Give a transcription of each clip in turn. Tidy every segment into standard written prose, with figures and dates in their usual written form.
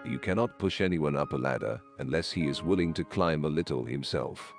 You cannot push anyone up a ladder unless he is willing to climb a little himself.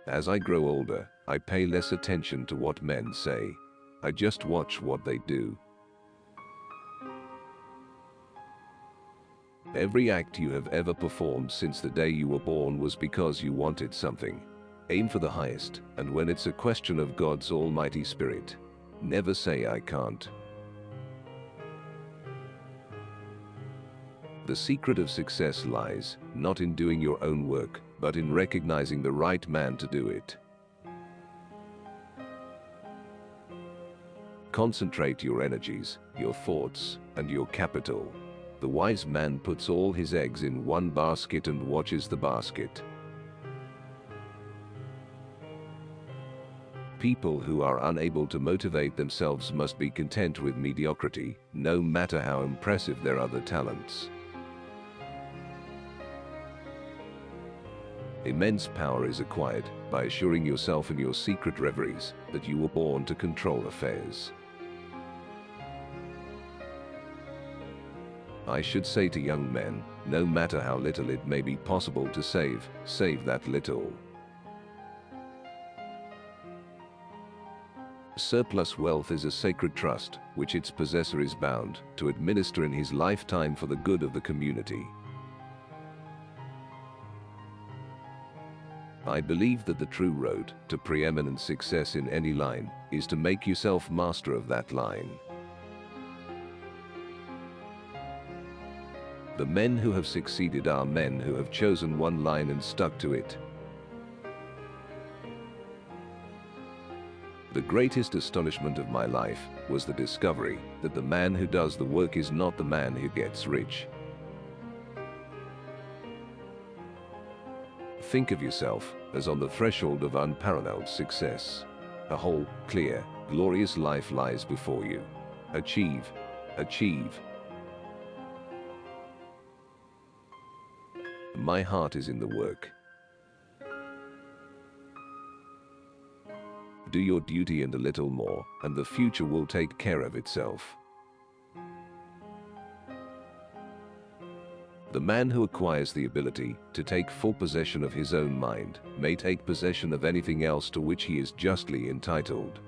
As I grow older, I pay less attention to what men say. I just watch what they do. Every act you have ever performed since the day you were born was because you wanted something. Aim for the highest, and when it's a question of God's almighty spirit, never say I can't. The secret of success lies not in doing your own work, but in recognizing the right man to do it. Concentrate your energies, your thoughts, and your capital. The wise man puts all his eggs in one basket and watches the basket. People who are unable to motivate themselves must be content with mediocrity, no matter how impressive their other talents. Immense power is acquired by assuring yourself in your secret reveries that you were born to control affairs. I should say to young men, no matter how little it may be possible to save, save that little. Surplus wealth is a sacred trust, which its possessor is bound to administer in his lifetime for the good of the community. I believe that the true road to preeminent success in any line is to make yourself master of that line. The men who have succeeded are men who have chosen one line and stuck to it. The greatest astonishment of my life was the discovery that the man who does the work is not the man who gets rich. Think of yourself as on the threshold of unparalleled success. A whole, clear, glorious life lies before you. Achieve, achieve. My heart is in the work. Do your duty and a little more, and the future will take care of itself. The man who acquires the ability to take full possession of his own mind may take possession of anything else to which he is justly entitled.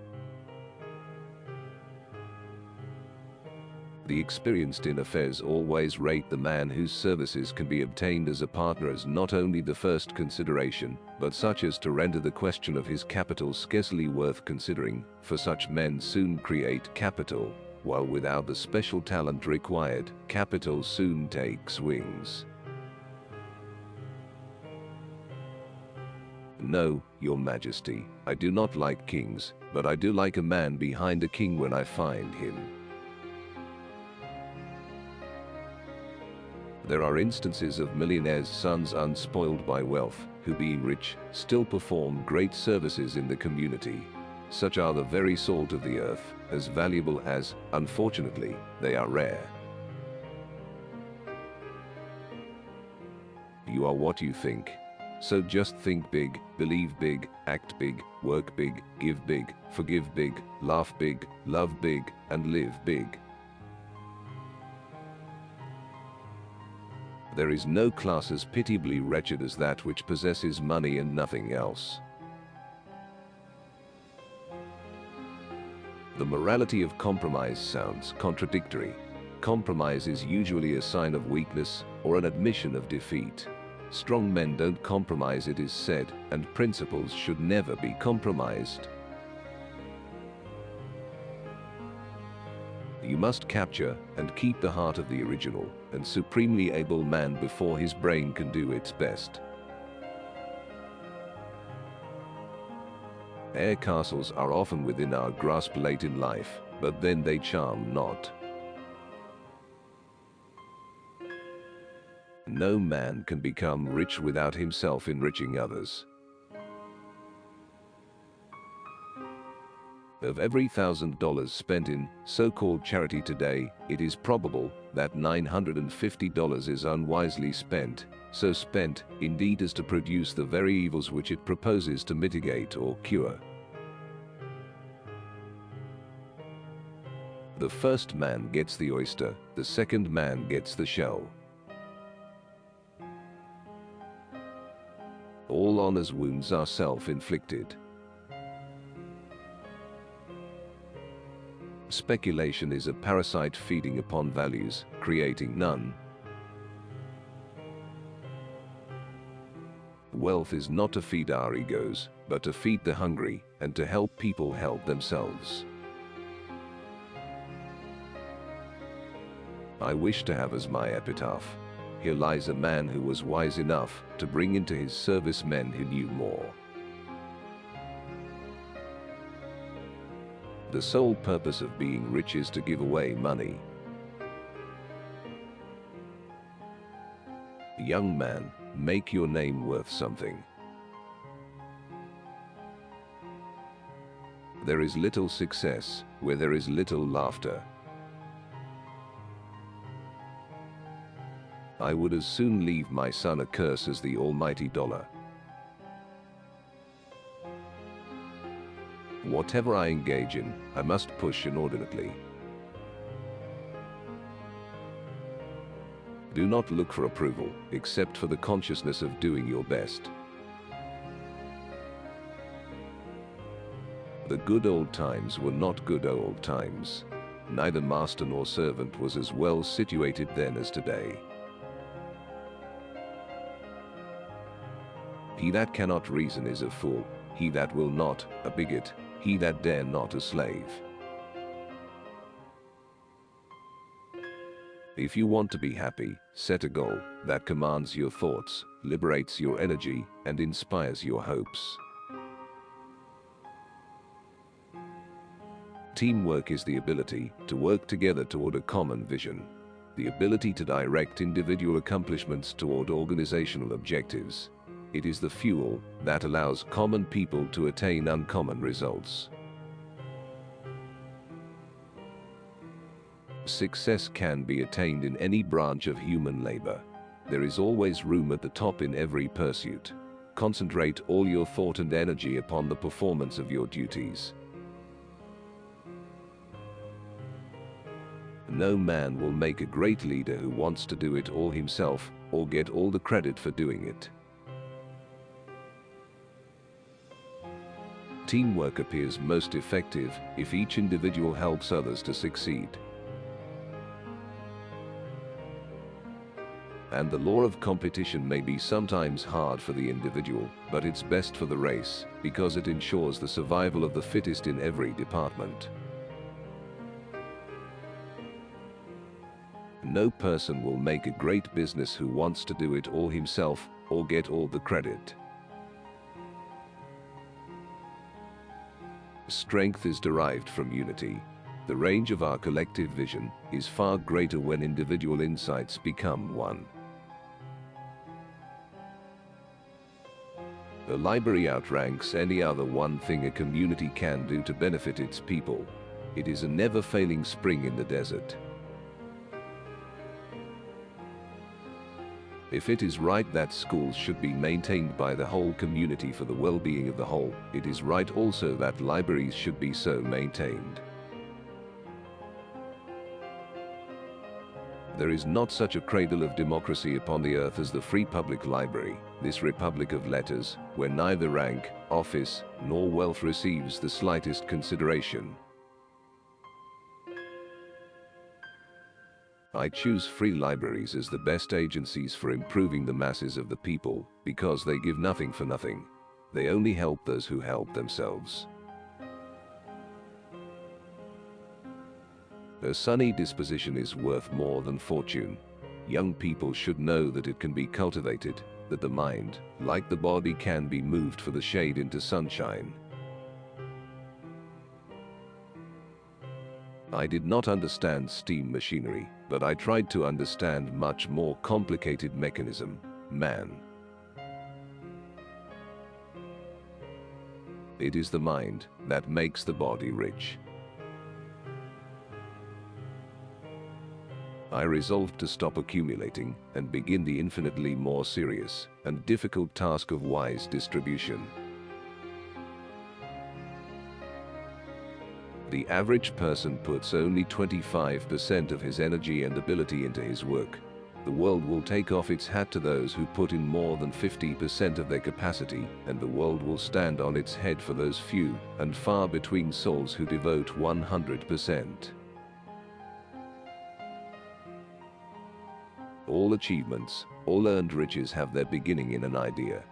The experienced in affairs always rate the man whose services can be obtained as a partner as not only the first consideration, but such as to render the question of his capital scarcely worth considering, for such men soon create capital, while without the special talent required, capital soon takes wings. No, Your Majesty, I do not like kings, but I do like a man behind a king when I find him. There are instances of millionaires' sons unspoiled by wealth, who being rich, still perform great services in the community. Such are the very salt of the earth, as valuable as, unfortunately, they are rare. You are what you think. So just think big, believe big, act big, work big, give big, forgive big, laugh big, love big, and live big. There is no class as pitiably wretched as that which possesses money and nothing else. The morality of compromise sounds contradictory. Compromise is usually a sign of weakness or an admission of defeat. Strong men don't compromise, it is said, and principles should never be compromised. You must capture and keep the heart of the original and supremely able man before his brain can do its best. Air castles are often within our grasp late in life, but then they charm not. No man can become rich without himself enriching others. Of every $1,000 spent in so-called charity today, it is probable that $950 is unwisely spent, so spent, indeed, as to produce the very evils which it proposes to mitigate or cure. The first man gets the oyster, the second man gets the shell. All honor's wounds are self-inflicted. Speculation is a parasite feeding upon values, creating none. Wealth is not to feed our egos, but to feed the hungry, and to help people help themselves. I wish to have as my epitaph, "Here lies a man who was wise enough to bring into his service men who knew more." The sole purpose of being rich is to give away money. Young man, make your name worth something. There is little success where there is little laughter. I would as soon leave my son a curse as the almighty dollar. Whatever I engage in, I must push inordinately. Do not look for approval, except for the consciousness of doing your best. The good old times were not good old times. Neither master nor servant was as well situated then as today. He that cannot reason is a fool, he that will not, a bigot, he that dare not, a slave. If you want to be happy, set a goal that commands your thoughts, liberates your energy, and inspires your hopes. Teamwork is the ability to work together toward a common vision, the ability to direct individual accomplishments toward organizational objectives. It is the fuel that allows common people to attain uncommon results. Success can be attained in any branch of human labor. There is always room at the top in every pursuit. Concentrate all your thought and energy upon the performance of your duties. No man will make a great leader who wants to do it all himself or get all the credit for doing it. Teamwork appears most effective if each individual helps others to succeed. And the law of competition may be sometimes hard for the individual, but it's best for the race, because it ensures the survival of the fittest in every department. No person will make a great business who wants to do it all himself or get all the credit. Strength is derived from unity. The range of our collective vision is far greater when individual insights become one. A library outranks any other one thing a community can do to benefit its people. It is a never-failing spring in the desert. If it is right that schools should be maintained by the whole community for the well-being of the whole, it is right also that libraries should be so maintained. There is not such a cradle of democracy upon the earth as the free public library, this republic of letters, where neither rank, office, nor wealth receives the slightest consideration. I choose free libraries as the best agencies for improving the masses of the people, because they give nothing for nothing. They only help those who help themselves. A sunny disposition is worth more than fortune. Young people should know that it can be cultivated, that the mind, like the body, can be moved for the shade into sunshine. I did not understand steam machinery, but I tried to understand much more complicated mechanism, man. It is the mind that makes the body rich. I resolved to stop accumulating and begin the infinitely more serious and difficult task of wise distribution. The average person puts only 25% of his energy and ability into his work. The world will take off its hat to those who put in more than 50% of their capacity, and the world will stand on its head for those few and far between souls who devote 100%. All achievements, all earned riches have their beginning in an idea.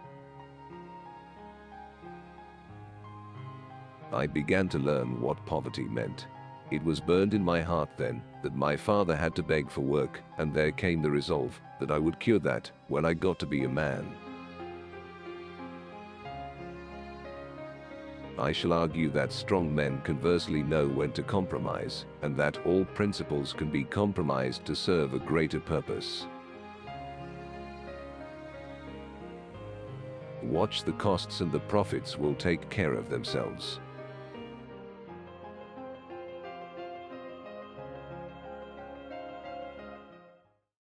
I began to learn what poverty meant. It was burned in my heart then that my father had to beg for work, and there came the resolve that I would cure that when I got to be a man. I shall argue that strong men conversely know when to compromise, and that all principles can be compromised to serve a greater purpose. Watch the costs and the profits will take care of themselves.